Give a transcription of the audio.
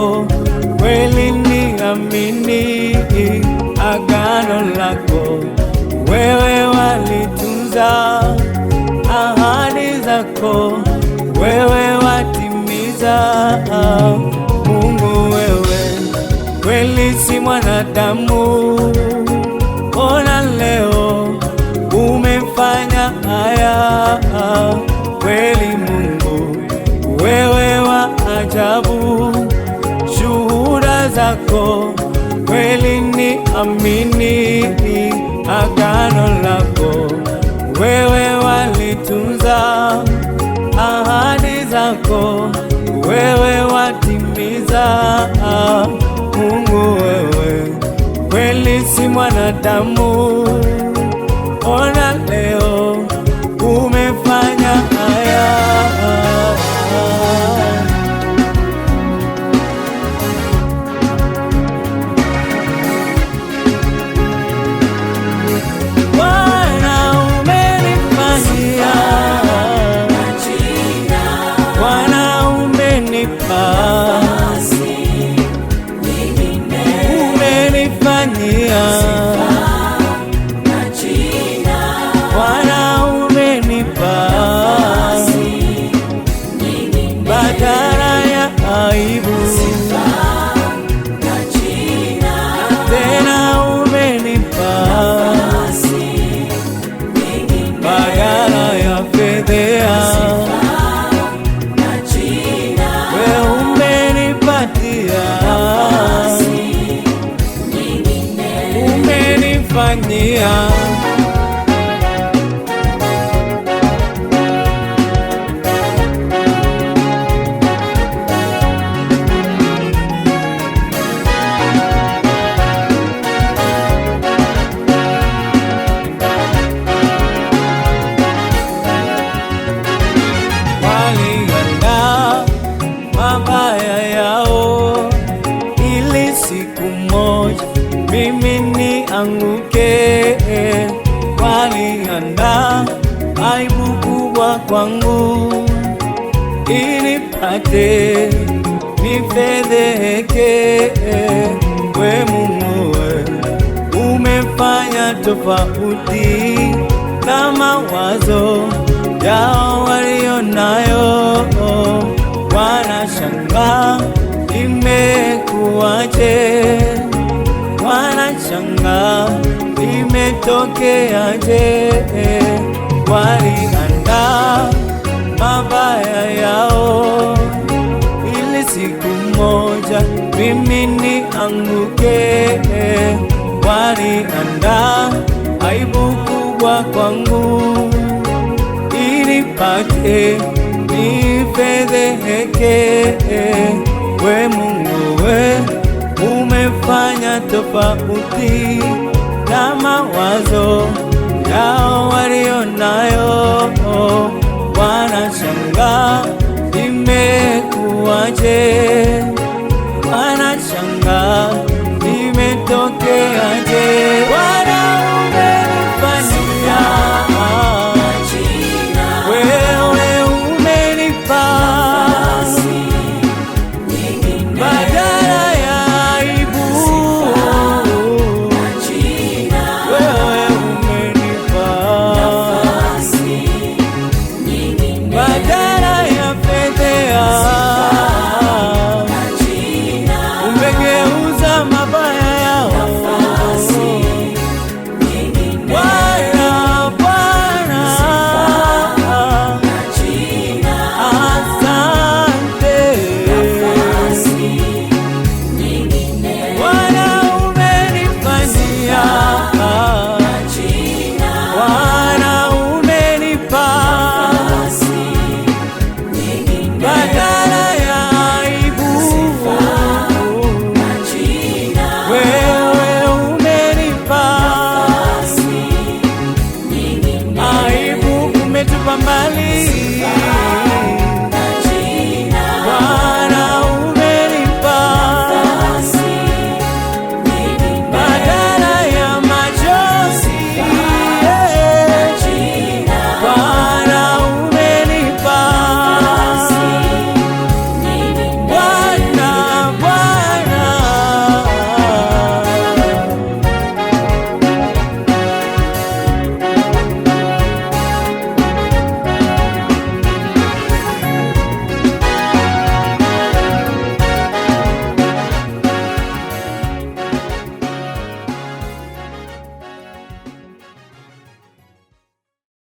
zako, kweli niamini agano lako. Wewe walitunza ahadi zako, wewe watimiza. Mungu wewe kweli si mwanadamu, ona leo umefanya haya. Kweli Mungu wewe wa ajabu, shuhuda zako kweli niamini agano lako. Wewe walitunza ahadi zako, wewe watimiza. Mungu wewe kweli si mwanadamu, ona leo umefanya haya. Badala ya aibu tena umenipa, badala ya fedhea wewe umenipatia, umenifanyia. Mabaya yao ili siku moja mimi nianguke. Waliandaa aibu kubwa kwangu ili nipate nifedheheke. We Mungu umefanya tofauti na mawazo yao walionayo. Wanashangaa imekuwaje, wanashangaa imetokeaje. Waliandaa mabaya yao ili siku moja mimi nianguke. Waliandaa aibu kubwa kwangu ili nipate nifedheheke. We Mungu umefanya tofauti na mawazo yao walionayo. Wanashangaa imekuwaje, wanashangaa imetokeaje.